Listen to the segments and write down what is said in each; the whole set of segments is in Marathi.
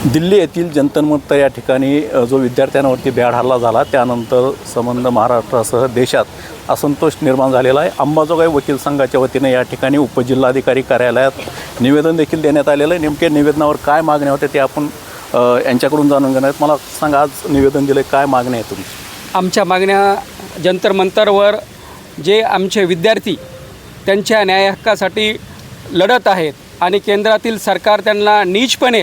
दिल्ली येथील जंतर मंतर या ठिकाणी जो विद्यार्थ्यांवरती भ्याड हल्ला झाला त्यानंतर संबंध महाराष्ट्रासह देशात असंतोष निर्माण झालेला आहे। अंबाजोगाई वकील संघाच्या वतीने या ठिकाणी उपजिल्हाधिकारी कार्यालयात निवेदन देखील देण्यात आलेलं आहे। नेमके निवेदनावर काय मागण्या होत्या ते आपण यांच्याकडून जाणून घेणार आहेत। मला सांगा, आज निवेदन दिलं, काय मागण्या आहे तुमची? आमच्या मागण्या जंतर मंतरवर जे आमचे विद्यार्थी त्यांच्या न्याय हक्कासाठी लढत आहेत आणि केंद्रातील सरकार त्यांना नीचपणे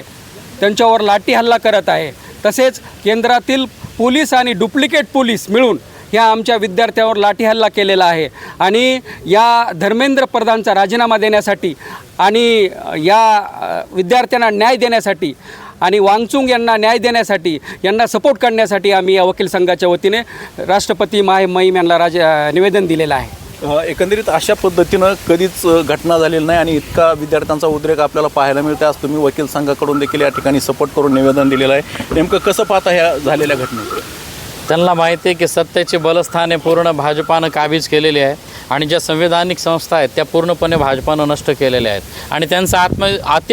त्यांच्यावर लाठी हल्ला करत आहे, तसेच केंद्रातील पोलीस आणि डुप्लिकेट पोलीस मिळून ह्या आमच्या विद्यार्थ्यावर लाठी हल्ला केलेला आहे। आणि या धर्मेंद्र प्रधानचा राजीनामा देण्यासाठी आणि या विद्यार्थ्यांना न्याय देण्यासाठी आणि वांगचुक यांना न्याय देण्यासाठी, यांना सपोर्ट करण्यासाठी आम्ही या वकील संघाच्या वतीने राष्ट्रपती महिम यांना निवेदन दिलेलं आहे। एकंदरीत अशा पद्धतीनं कधीच घटना झालेली नाही आणि इतका विद्यार्थ्यांचा उद्रेक आपल्याला पाहायला मिळते। आज तुम्ही वकील संघाकडून देखील या ठिकाणी सपोर्ट करून निवेदन दिलेलं आहे। नेमकं कसं पाहता ह्या झालेल्या घटनेचं? त्यांना माहिती आहे की सत्तेची बलस्थाने पूर्ण भाजपानं काबीज केलेली आहे आणि ज्या संवैधानिक संस्था आहेत त्या पूर्णपणे भाजपानं नष्ट केलेल्या आहेत आणि त्यांचा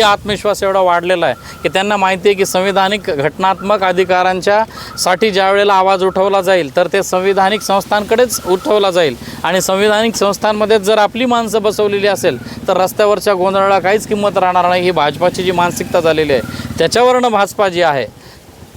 आत्मविश्वास एवढा वाढलेला आहे की त्यांना माहिती आहे की संवैधानिक घटनात्मक अधिकारांच्यासाठी ज्या वेळेला आवाज उठवला जाईल तर ते संवैधानिक संस्थांकडेच उठवला जाईल आणि संवैधानिक संस्थांमध्ये जर आपली माणसं बसवलेली असेल तर रस्त्यावरच्या गोंधळाला काहीच किंमत राहणार नाही। ही भाजपाची जी मानसिकता झालेली आहे त्याच्यावरनं भाजपा जी आहे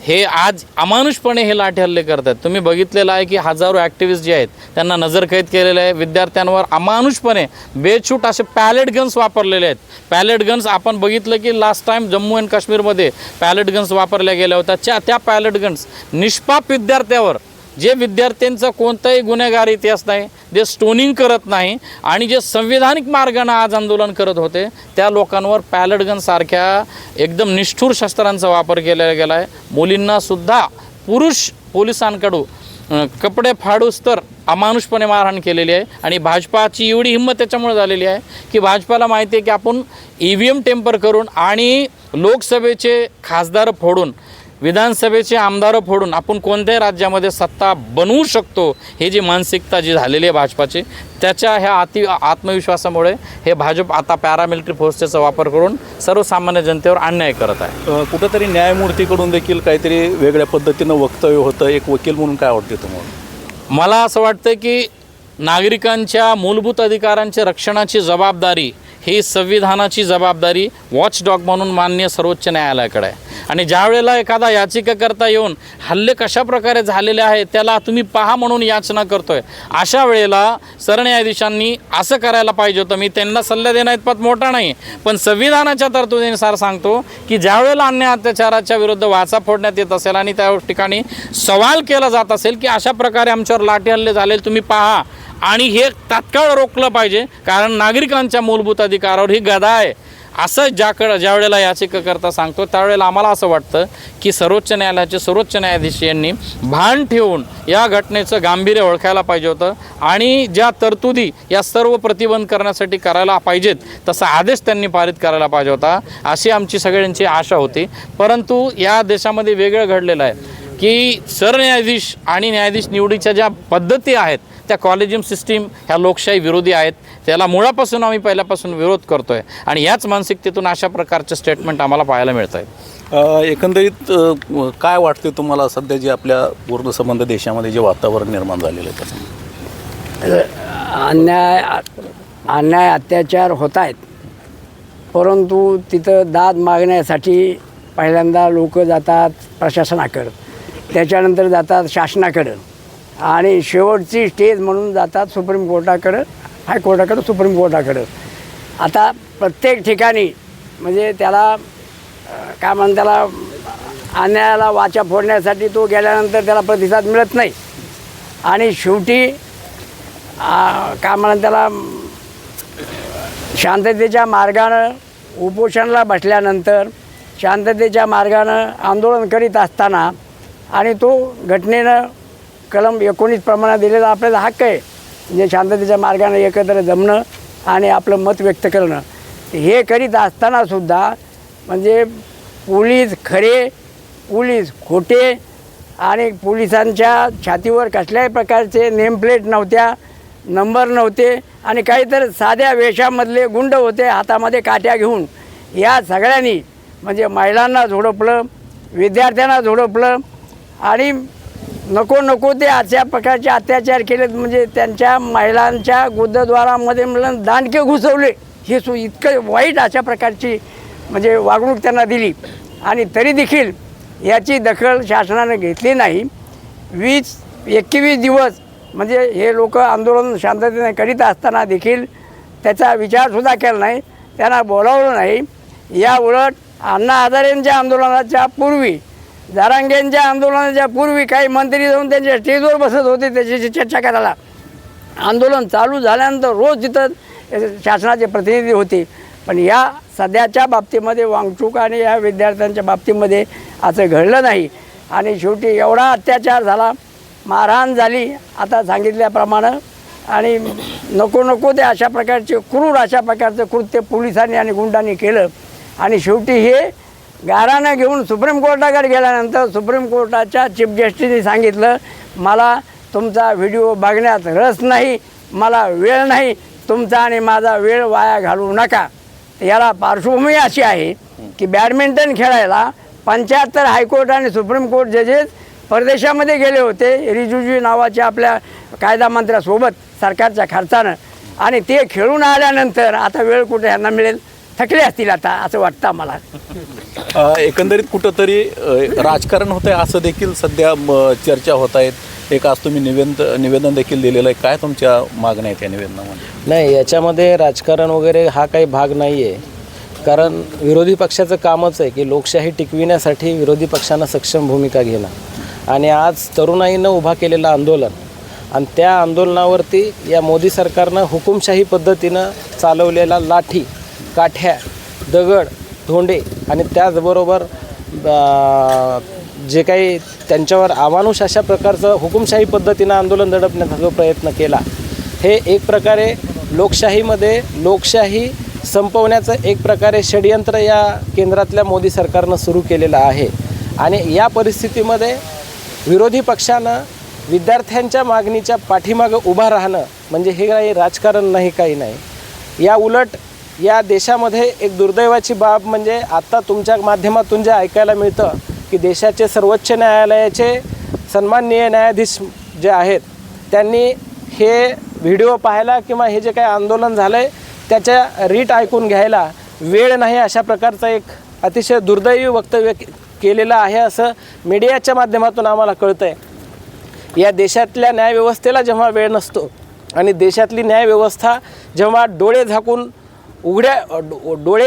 हे आज अमानुषपणे हे लाठी हल्ले करतात। तुम्ही बघितलेलं आहे की हजारो ॲक्टिव्हिस्ट जे आहेत त्यांना नजरकैद केलेलं आहे। विद्यार्थ्यांवर अमानुषपणे बेछूट असे पॅलेट गन्स वापरलेले आहेत। पॅलेट गन्स आपण बघितलं की लास्ट टाईम जम्मू अँड काश्मीरमध्ये पॅलेट गन्स वापरल्या गेल्या होत्या। त्या पॅलेट गन्स निष्पाप विद्यार्थ्यावर, जे विद्यार्थ्यांचा कोणताही गुन्हेगार इतिहास नाही, जे स्टोनिंग करत नाही आणि जे संविधानिक मार्गाने आज आंदोलन करत होते त्या लोकांवर पॅलेट गनसारख्या एकदम निष्ठुर शस्त्रांचा वापर केला गेला आहे। मुलींनासुद्धा पुरुष पोलिसांकडून कपडे फाडूस तर अमानुषपणे मारहाण केलेली आहे आणि भाजपाची एवढी हिंमत त्याच्यामुळे झालेली आहे की भाजपाला माहिती आहे की आपण EVM टेम्पर करून आणि लोकसभेचे खासदार फोडून, विधानसभेचे आमदार फोडून आपण कोणत्याही राज्यामध्ये सत्ता बनवू शकतो। हे जी मानसिकता जी झालेली आहे भाजपाची, त्याच्या ह्या आत्मविश्वासामुळे हे भाजप आता पॅरामिलिटरी फोर्सेसचा वापर करून सर्वसामान्य जनतेवर अन्याय करत आहे। कुठंतरी न्यायमूर्तीकडून देखील काहीतरी वेगळ्या पद्धतीनं वक्तव्य होतं। एक वकील म्हणून काय वाटते तुम्हाला? मला असं वाटतं की नागरिकांच्या मूलभूत अधिकारांच्या रक्षणाची जबाबदारी ही संविधानाची जबाबदारी वॉचडॉग म्हणून माननीय सर्वोच्च न्यायालयाकडे आहे आणि ज्या वेळेला एखादा याचिकाकर्ता येऊन हल्ले कशा प्रकारे झालेले आहेत त्याला तुम्ही पहा म्हणून याचना करतोय, अशा वेळेला सरन्यायाधीशांनी असं करायला पाहिजे होतं। मी त्यांना सल्ला देण्यात पद मोठा नाही, पण संविधानाच्या तरतुदीनुसार सांगतो की ज्या वेळेला अन्याय अत्याचाराच्या विरुद्ध वाचा फोडण्यात येत असेल आणि त्या ठिकाणी सवाल केला जात असेल की अशा प्रकारे आमच्यावर लाठी हल्ले झाले, तुम्ही पहा आणि हे तात्काळ रोखलं पाहिजे, कारण नागरिकांच्या मूलभूत अधिकारावर ही गदा आहे असं ज्या वेळेला याचिकाकर्ता सांगतो त्यावेळेला आम्हाला असं वाटतं की सर्वोच्च न्यायालयाचे सर्वोच्च न्यायाधीश यांनी भान ठेवून या घटनेचं गांभीर्य ओळखायला पाहिजे होतं आणि ज्या तरतुदी या सर्व प्रतिबंध करण्यासाठी करायला पाहिजेत तसा आदेश त्यांनी पारित करायला पाहिजे होता, अशी आमची सगळ्यांची आशा होती। परंतु या देशामध्ये वेगळं घडलेलं आहे की सरन्यायाधीश आणि न्यायाधीश निवडीच्या ज्या पद्धती आहेत त्या कॉलेजियम सिस्टीम ह्या लोकशाही विरोधी आहेत। त्याला मुळापासून आम्ही पहिल्यापासून विरोध करतो आहे आणि याच मानसिकतेतून अशा प्रकारचे स्टेटमेंट आम्हाला पाहायला मिळत आहेत। एकंदरीत काय वाटते तुम्हाला सध्या जे आपल्या पूर्ण संबंध देशामध्ये जे वातावरण निर्माण झालेलं आहे त्याचं? अन्याय अत्याचार होत आहेत, परंतु तिथं दाद मागण्यासाठी पहिल्यांदा लोक जातात प्रशासनाकडं, त्याच्यानंतर जातात शासनाकडं आणि शेवटची स्टेज म्हणून जातात सुप्रीम कोर्टाकडं, हायकोर्टाकडं, सुप्रीम कोर्टाकडं। आता प्रत्येक ठिकाणी म्हणजे त्याला काय म्हणतात, त्याला अन्यायाला वाचा फोडण्यासाठी तो गेल्यानंतर त्याला प्रतिसाद मिळत नाही आणि शेवटी काय म्हणतात त्याला शांततेच्या मार्गानं उपोषणाला बसल्यानंतर शांततेच्या मार्गानं आंदोलन करीत असताना आणि तो घटनेनं कलम 19 प्रमाणे दिलेला आपल्याला हक्क आहे, म्हणजे शांततेच्या मार्गाने एकत्र जमणं आणि आपलं मत व्यक्त करणं, हे करीत असतानासुद्धा म्हणजे पोलीस खरे, पोलीस खोटे आणि पोलिसांच्या छातीवर कसल्याही प्रकारचे नेमप्लेट नव्हत्या, नंबर नव्हते आणि काहीतरी साध्या वेशामधले गुंड होते हातामध्ये काट्या घेऊन। या सगळ्यांनी म्हणजे महिलांना झोडपलं, विद्यार्थ्यांना झोडपलं आणि नको ते अशा प्रकारचे अत्याचार केलेत. म्हणजे त्यांच्या महिलांच्या गुरुद्वारामध्ये म्हणलं दांडके घुसवले. हे इतकं वाईट अशा प्रकारची म्हणजे वागणूक त्यांना दिली आणि तरी देखील याची दखल शासनाने घेतली नाही. 21 दिवस म्हणजे हे लोक आंदोलन शांततेने करीत असताना देखील त्याचा विचारसुद्धा केला नाही, त्यांना बोलावलं नाही. या उलट अण्णा हजारेंच्या आंदोलनाच्या पूर्वी, जरांगेंच्या आंदोलनाच्या पूर्वी काही मंत्री जाऊन त्यांच्या स्टेजवर बसत होते त्याच्याशी चर्चा करायला. आंदोलन चालू झाल्यानंतर रोज तिथं शासनाचे प्रतिनिधी होते. पण या सध्याच्या बाबतीमध्ये वांगचूक आणि या विद्यार्थ्यांच्या बाबतीमध्ये असं घडलं नाही आणि शेवटी एवढा अत्याचार झाला, मारहाण झाली आता सांगितल्याप्रमाणे आणि नको ते अशा प्रकारचे क्रूर अशा प्रकारचं कृत्य पोलिसांनी आणि गुंडांनी केलं आणि शेवटी हे गारानं घेऊन सुप्रीम कोर्टाकडे गेल्यानंतर सुप्रीम कोर्टाच्या चीफ जस्टिसने सांगितलं, मला तुमचा व्हिडिओ बघण्यात रस नाही, मला वेळ नाही, तुमचा आणि माझा वेळ वाया घालवू नका. याला पार्श्वभूमी अशी आहे की बॅडमिंटन खेळायला 75 हायकोर्ट आणि सुप्रीम कोर्ट जजेस परदेशामध्ये गेले होते रिजिजू नावाच्या आपल्या कायदा मंत्र्यासोबत सरकारच्या खर्चानं आणि ते खेळून आल्यानंतर आता वेळ कुठे यांना मिळेल, थकले असतील आता असं वाटतं मला. एकंदरीत कुठंतरी राजकारण होतं आहे असं देखील सध्या चर्चा होत आहेत. एक आज तुम्ही निवेदन देखील दिलेलं आहे. काय तुमच्या मागण्या आहेत या निवेदनामध्ये? नाही, याच्यामध्ये राजकारण वगैरे हा काही भाग नाही आहे. कारण विरोधी पक्षाचं कामच आहे की लोकशाही टिकविण्यासाठी विरोधी पक्षांना सक्षम भूमिका घेणं आणि आज तरुणाईनं उभा केलेलं आंदोलन आणि त्या आंदोलनावरती या मोदी सरकारनं हुकुमशाही पद्धतीनं चालवलेला लाठी, काठ्या, दगड, धोंडे आणि त्याचबरोबर जे काही त्यांच्यावर अमानुष अशा प्रकारचं हुकुमशाही पद्धतीनं आंदोलन दडपण्याचा जो प्रयत्न केला, हे एक प्रकारे लोकशाहीमध्ये लोकशाही संपवण्याचं एक प्रकारे षडयंत्र या केंद्रातल्या मोदी सरकारनं सुरू केलेलं आहे. आणि या परिस्थितीमध्ये विरोधी पक्षानं विद्यार्थ्यांच्या मागणीच्या पाठीमागं उभं राहणं म्हणजे हे काही राजकारण नाही, काही नाही. या उलट या देशामध्ये एक दुर्दैवाची बाब म्हणजे आत्ता तुमच्या माध्यमातून जे ऐकायला मिळतं की देशाचे सर्वोच्च न्यायालयाचे सन्माननीय न्यायाधीश जे आहेत त्यांनी हे व्हिडिओ पाहायला किंवा हे जे काही आंदोलन झालं आहे त्याच्या रीट ऐकून घ्यायला वेळ नाही अशा प्रकारचं एक अतिशय दुर्दैवी वक्तव्य केलेलं आहे असं मीडियाच्या माध्यमातून आम्हाला कळतं आहे. या देशातल्या न्यायव्यवस्थेला जेव्हा वेळ नसतो आणि देशातली न्यायव्यवस्था जेव्हा डोळे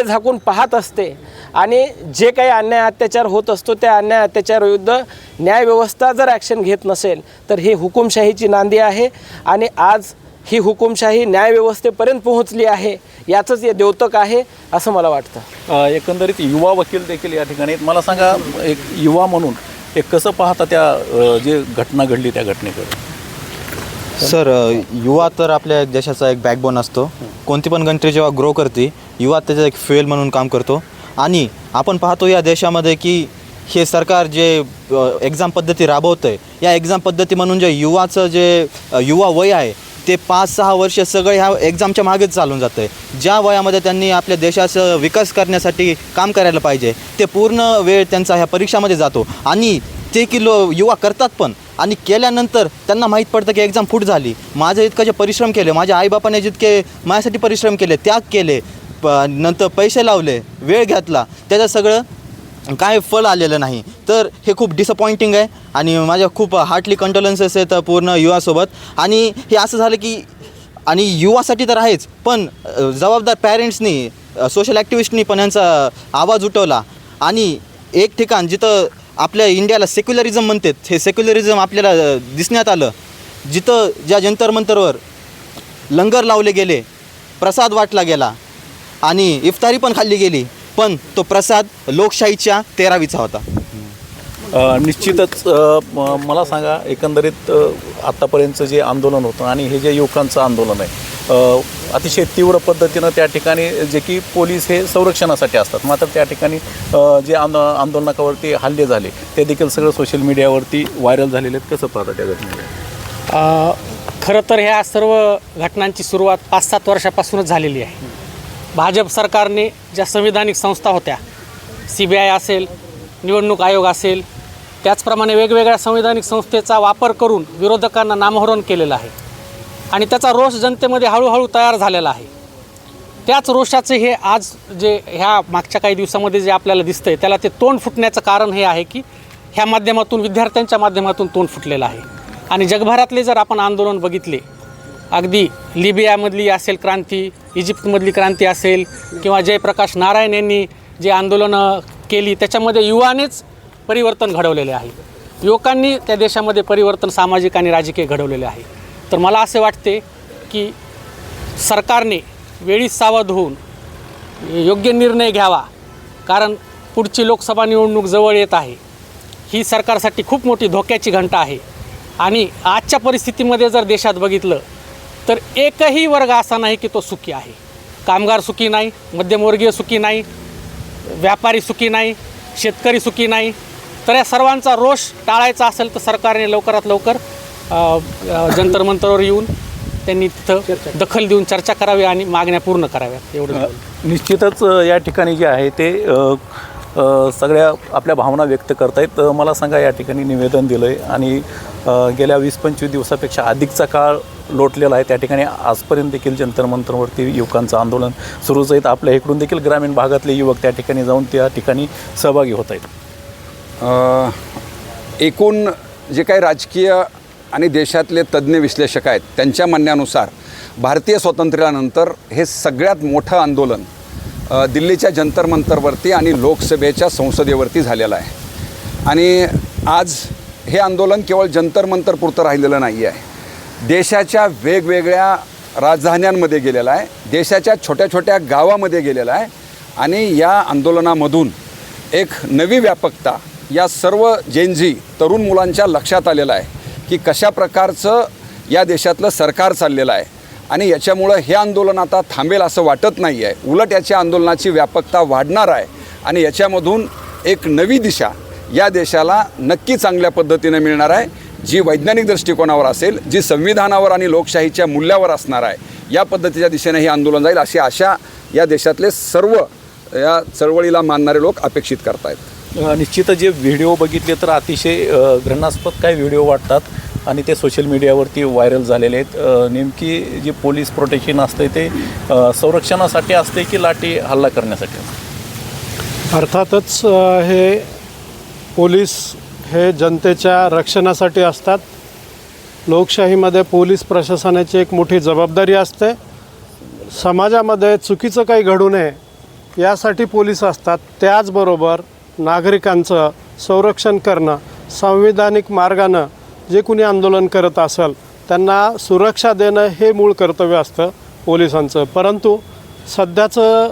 झाकून पाहत असते आणि जे काही अन्याय अत्याचार होत असतो त्या अन्याय अत्याचाराविरुद्ध न्यायव्यवस्था जर ॲक्शन घेत नसेल तर ही हुकुमशाहीची नांदी आहे आणि आज ही हुकुमशाही न्यायव्यवस्थेपर्यंत पोहोचली आहे, याचंच हे द्योतक आहे असं मला वाटतं. एकंदरीत युवा वकील देखील या ठिकाणी आहेत. मला सांगा, एक युवा म्हणून एक कसं पाहता त्या जे घटना घडली त्या घटनेकडे? सर, युवा तर आपल्या देशाचा एक बॅकबोन असतो. कोणती पण कंट्री जेव्हा ग्रो करते युवा त्याचा एक फ्युएल म्हणून काम करतो. आणि आपण पाहतो या देशामध्ये की हे सरकार जे एक्झाम पद्धती राबवतं आहे, या एक्झाम पद्धती म्हणून जे युवाचं जे युवा वय आहे ते 5-6 वर्ष सगळे ह्या एक्झामच्या मागेच चालून जातं आहे. ज्या वयामध्ये त्यांनी आपल्या देशाचं विकास करण्यासाठी काम करायला पाहिजे ते पूर्ण वेळ त्यांचा ह्या परीक्षामध्ये जातो आणि ते की युवा करतात पण आणि केल्यानंतर त्यांना माहीत पडतं की एक्झाम फुट झाली. माझे इतकं जे परिश्रम केले, माझ्या आईबापाने जितके माझ्यासाठी परिश्रम केले, त्याग केले, नंतर पैसे लावले, वेळ घेतला, त्याचं सगळं काय फळ आलेलं नाही. तर हे खूप डिसअपॉइंटिंग आहे आणि माझ्या खूप हार्टली कंडोलन्सेस आहेत पूर्ण युवासोबत. आणि हे असं झालं की आणि युवासाठी तर आहेच पण जबाबदार पॅरेंट्सनी, सोशल ॲक्टिव्हिस्टनी पण यांचा आवाज उठवला. आणि एक ठिकाण जिथं आपल्या इंडियाला सेक्युलरिझम म्हणतात, हे सेक्युलरिझम आपल्याला दिसण्यात आलं, जिथं ज्या जंतर मंतरवर लंगर लावले गेले, प्रसाद वाटला गेला आणि इफ्तारी पण खाल्ली गेली, पण तो प्रसाद लोकशाहीच्या 13वीचा होता. निश्चितच मला सांगा, एकंदरीत आत्तापर्यंतचं जे आंदोलन होतं आणि हे जे युवकांचं आंदोलन आहे अतिशय तीव्र पद्धतीनं त्या ठिकाणी जे की पोलीस हे संरक्षणासाठी असतात, मात्र त्या ठिकाणी जे आंदोलनावरती हल्ले झाले ते देखील सगळं सोशल मीडियावरती व्हायरल झालेले आहेत. कसं पाहता त्या घटनेला? खरं तर ह्या सर्व घटनांची सुरुवात 5-7 वर्षापासूनच झालेली आहे. भाजप सरकारने ज्या संविधानिक संस्था होत्या, CBI असेल, निवडणूक आयोग असेल, त्याचप्रमाणे वेगवेगळ्या संवैधानिक संस्थेचा वापर करून विरोधकांना नामोहरण केलेलं आहे आणि त्याचा रोष जनतेमध्ये हळूहळू तयार झालेला आहे. त्याच रोषाचे हे आज जे ह्या मागच्या काही दिवसामध्ये जे आपल्याला दिसतं आहे त्याला ते तोंड फुटण्याचं कारण हे आहे की ह्या माध्यमातून विद्यार्थ्यांच्या माध्यमातून तोंड फुटलेलं आहे. आणि जगभरातले जर आपण आंदोलन बघितले, अगदी लिबियामधली असेल क्रांती, इजिप्तमधली क्रांती असेल किंवा जयप्रकाश नारायण यांनी जे आंदोलनं केली त्याच्यामध्ये युवानेच परिवर्तन घडवलेले आहे. युवकांनी त्या देशामध्ये परिवर्तन सामाजिक आणि राजकीय घडवलेले आहे. तर मला असे वाटते की सरकारने वेळी सावध होऊन योग्य निर्णय घ्यावा, कारण पुढची लोकसभा निवडणूक जवळ येत आहे. ही सरकारसाठी खूप मोठी धोक्याची घंटा आहे. आणि आजच्या परिस्थितीमध्ये जर देशात बघितलं तर एकही वर्ग असा नाही की तो सुखी आहे. कामगार सुखी नाही, मध्यमवर्गीय सुखी नाही, व्यापारी सुखी नाही, शेतकरी सुखी नाही. तर या सर्वांचा रोष टाळायचा असेल तर सरकारने लवकरात लवकर जंतर मंतरवर येऊन त्यांनी तिथं दखल देऊन चर्चा करावी आणि मागण्या पूर्ण कराव्यात. एवढं निश्चितच या ठिकाणी जे आहे ते सगळ्या आपल्या भावना व्यक्त करतायत. मला सांगा, या ठिकाणी निवेदन दिलं आहे आणि गेल्या 20-25 दिवसापेक्षा अधिकचा काळ लोटलेला आहे. त्या ठिकाणी आजपर्यंत देखील जंतर मंतरवरती युवकांचं आंदोलन सुरूच आहेत. आपल्या इकडून देखील ग्रामीण भागातले युवक त्या ठिकाणी जाऊन त्या ठिकाणी सहभागी होत आहेत. एकूण जे काही राजकीय आणि देशातले तज्ज्ञ विश्लेषक आहेत त्यांच्या म्हणण्यानुसार भारतीय स्वातंत्र्यानंतर हे सगळ्यात मोठं आंदोलन दिल्लीच्या जंतर मंतरवरती आणि लोकसभेच्या संसदेवरती झालेलं आहे. आणि आज हे आंदोलन केवळ जंतर मंतरपुरतं राहिलेलं नाही आहे. देशाच्या वेगवेगळ्या राजधान्यांमध्ये गेलेलं आहे, देशाच्या छोट्या छोट्या गावामध्ये गेलेलं आहे. आणि या आंदोलनामधून एक नवी व्यापकता या सर्व जेनझी तरुण मुलांच्या लक्षात आलेलं आहे की कशा प्रकारचं या देशातलं सरकार चाललेलं आहे. आणि याच्यामुळं हे आंदोलन आता थांबेल असं वाटत नाही आहे. उलट याच्या आंदोलनाची व्यापकता वाढणार आहे आणि याच्यामधून एक नवी दिशा या देशाला नक्की चांगल्या पद्धतीने मिळणार आहे, जी वैज्ञानिक दृष्टिकोनावर असेल, जी संविधानावर आणि लोकशाहीच्या मूल्यावर असणार आहे. या पद्धतीच्या दिशेने हे आंदोलन जाईल अशी आशा या देशातले सर्व या चळवळीला मानणारे लोक अपेक्षित करतायत. निश्चितच जे व्हिडिओ बघितले तर अतिशय घृणास्पद काही व्हिडिओ वाटतात आणि ते सोशल मीडियावरती व्हायरल झालेले आहेत. नेमकी जी पोलीस प्रोटेक्शन असते ते संरक्षणासाठी असते की लाठी हल्ला करण्यासाठी? अर्थातच हे पोलीस हे जनतेच्या रक्षणासाठी असतात. लोकशाहीमध्ये पोलीस प्रशासनाची एक मोठी जबाबदारी असते. समाजामध्ये चुकीचं काही घडू नये यासाठी पोलीस असतात. त्याचबरोबर नागरिकांचं संरक्षण करणं, संविधानिक मार्गानं जे कुणी आंदोलन करत असेल त्यांना सुरक्षा देणं हे मूळ कर्तव्य असतं पोलिसांचं. परंतु सध्याचं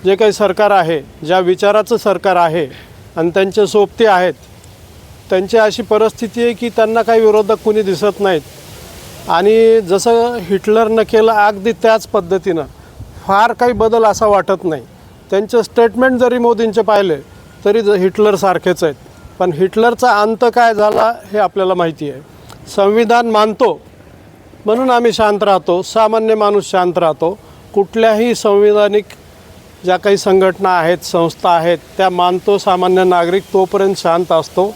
जे काही सरकार आहे, ज्या विचाराचं सरकार आहे आणि त्यांचे सोबते आहेत, त्यांची अशी परिस्थिती आहे की त्यांना काही विरोधक कुणी दिसत नाहीत. आणि जसं हिटलरनं केलं अगदी त्याच पद्धतीनं फार काही बदल असा वाटत नाही. त्यांचे स्टेटमेंट जरी मोदींचे पाहिले तरी हिटलरसारखेच आहेत. पण हिटलरचा अंत काय झाला हे आपल्याला माहिती आहे. संविधान मानतो म्हणून आम्ही शांत राहतो, सामान्य माणूस शांत राहतो. कुठल्याही संविधानिक ज्या काही संघटना आहेत, संस्था आहेत, त्या मानतो. सामान्य नागरिक तोपर्यंत शांत असतो.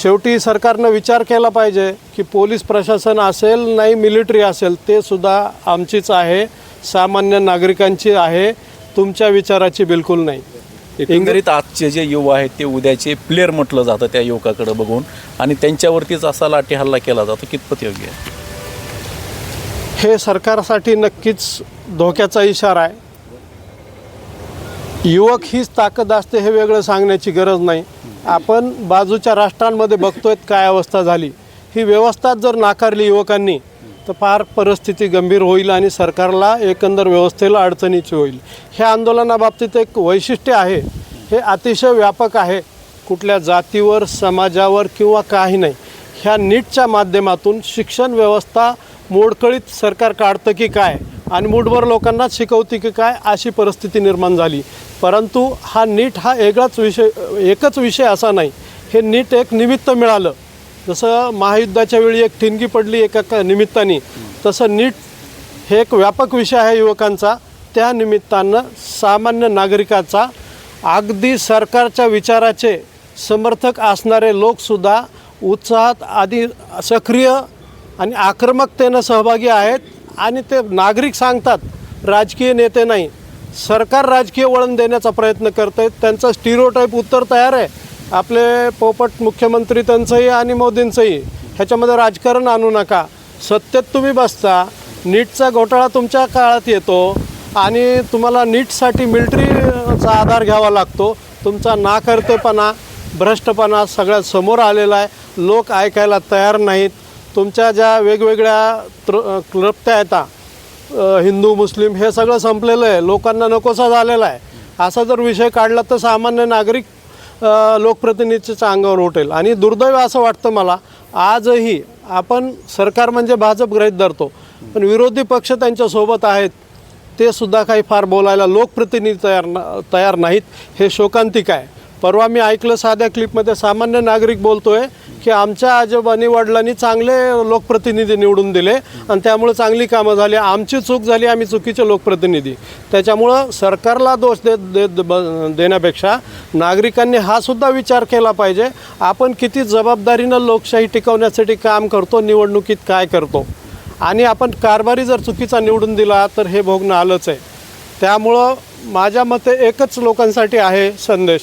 शेवटी सरकारनं विचार केला पाहिजे की पोलीस प्रशासन असेल नाही मिलिटरी असेल ते सुद्धा आमचीच आहे, सामान्य नागरिकांची आहे, तुमच्या विचाराची बिलकुल नाही. एकंदरीत आजचे जे युवा आहेत ते उद्याचे प्लेअर म्हटलं जातं त्या युवकाकडे बघून आणि त्यांच्यावरतीच असा लाठी हल्ला केला जातो. कितपत योग्य आहे हे? सरकारसाठी नक्कीच धोक्याचा इशारा आहे. युवक हीच ताकद असते हे वेगळं सांगण्याची गरज नाही. आपण बाजूच्या राष्ट्रांमध्ये बघतोय काय अवस्था झाली. ही व्यवस्था जर नाकारली युवकांनी तर फार परिस्थिती गंभीर होईल आणि सरकारला एकंदर व्यवस्थेला अडचणीची होईल. ह्या आंदोलनाबाबतीत एक वैशिष्ट्य आहे, हे अतिशय व्यापक आहे. कुठल्या जातीवर, समाजावर किंवा काही नाही. ह्या नीटच्या माध्यमातून शिक्षण व्यवस्था मोडकळीत सरकार काढतं की काय आणि मूठभर लोकांना शिकवते की काय अशी परिस्थिती निर्माण झाली. परंतु हा नीट हा एकच विषय असा नाही. हे नीट एक निमित्त मिळालं. जसं महायुद्धाच्या वेळी एक ठिणगी पडली एका निमित्ताने, तसं नीट हे एक व्यापक विषय आहे युवकांचा. त्या निमित्तानं सामान्य नागरिकाचा अगदी सरकारच्या विचाराचे समर्थक असणारे लोकसुद्धा उत्साहात आधी सक्रिय आणि आक्रमकतेनं सहभागी आहेत. आणि ते नागरिक सांगतात, राजकीय नेते नाही, सरकार राजकीय वळण देण्याचा प्रयत्न करत आहेत. त्यांचं स्टिरियोटाईप उत्तर तयार आहे. आपले पोपट मुख्यमंत्री त्यांचंही आणि मोदींचंही, ह्याच्यामध्ये राजकारण आणू नका. सत्तेत तुम्ही बसता, नीटचा घोटाळा तुमच्या काळात येतो आणि तुम्हाला नीटसाठी मिलिटरीचा आधार घ्यावा लागतो. तुमचा नाकर्तेपणा, भ्रष्टपणा सगळ्यात समोर आलेला आहे. लोक ऐकायला तयार नाहीत. तुमच्या ज्या वेगवेगळ्या क्लृप्त्या येतात, हिंदू मुस्लिम, हे सगळं संपलेलं आहे. लोकांना नकोसा झालेला आहे. असा जर विषय काढला तर सामान्य नागरिक लोकप्रतिनिधीच्या अंगावर उठेल. आणि दुर्दैव असं वाटतं मला, आजही आपण सरकार म्हणजे भाजप गृहीत धरतो, पण विरोधी पक्ष त्यांच्यासोबत आहेत. ते सुद्धा काही फार बोलायला लोकप्रतिनिधी तयार नाहीत. हे शोकांतिक आहे. परवा मी ऐकलं साध्या क्लिपमध्ये, सामान्य नागरिक बोलतोय की आमच्या आजोबांनी वडिलांनी चांगले लोकप्रतिनिधी निवडून दिले आणि त्यामुळे चांगली कामं झाली, आमची चूक झाली, आम्ही चुकीचे लोकप्रतिनिधी. त्याच्यामुळं सरकारला दोष देण्यापेक्षा नागरिकांनी हा सुद्धा विचार केला पाहिजे, आपण किती जबाबदारीनं लोकशाही टिकवण्यासाठी काम करतो, निवडणुकीत काय करतो. आणि आपण कारभारी जर चुकीचा निवडून दिला तर हे भोगणं आलंच आहे. त्यामुळं माझ्या मते एकच लोकांसाठी आहे संदेश,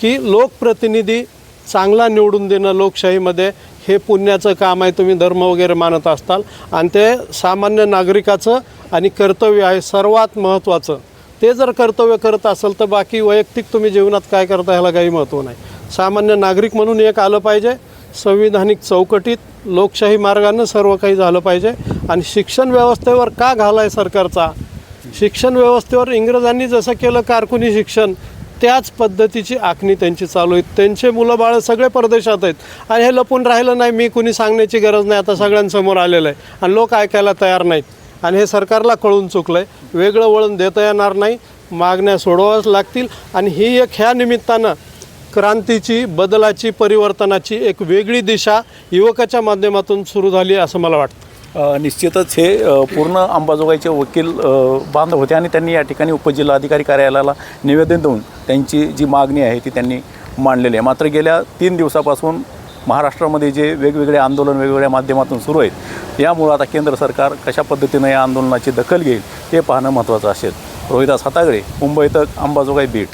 की लोकप्रतिनिधी चांगला निवडून देणं लोकशाहीमध्ये हे पुण्याचं काम आहे. तुम्ही धर्म वगैरे मानत असताल आणि ते सामान्य नागरिकाचं आणि कर्तव्य आहे सर्वात महत्त्वाचं. ते जर कर्तव्य करत असेल तर बाकी वैयक्तिक तुम्ही जीवनात काय करता ह्याला काही महत्त्व नाही. सामान्य नागरिक म्हणून एक आलं पाहिजे. संविधानिक चौकटीत लोकशाही मार्गानं सर्व काही झालं पाहिजे. आणि शिक्षण व्यवस्थेवर का घालाय सरकारचा? शिक्षण व्यवस्थेवर इंग्रजांनी जसं केलं कारकुनी शिक्षण, त्याच पद्धतीची आखणी त्यांची चालू आहे. त्यांचे मुलं बाळं सगळे परदेशात आहेत आणि हे लपून राहिलं नाही. मी कुणी सांगण्याची गरज नाही, आता सगळ्यांसमोर आलेलं आहे आणि लोक ऐकायला तयार नाहीत. आणि हे सरकारला कळून चुकलं आहे. वेगळं वळण देता येणार नाही, मागण्या सोडवाव्याच लागतील. आणि ही एक ह्या निमित्तानं क्रांतीची, बदलाची, परिवर्तनाची एक वेगळी दिशा युवकाच्या माध्यमातून सुरू झाली असं मला वाटतं. निश्चितच हे पूर्ण अंबाजोगाईचे वकील बांधव होते आणि त्यांनी या ठिकाणी उपजिल्हाधिकारी कार्यालयाला निवेदन देऊन त्यांची जी मागणी आहे ती त्यांनी मांडलेली आहे. मात्र गेल्या 3 दिवसापासून महाराष्ट्रामध्ये जे वेगवेगळे आंदोलन वेगवेगळ्या माध्यमातून सुरू आहेत, यामुळं आता केंद्र सरकार कशा पद्धतीनं या आंदोलनाची दखल घेईल हे पाहणं महत्त्वाचं असेल. रोहिदास हातागळे, मुंबई तक, अंबाजोगाई बीट.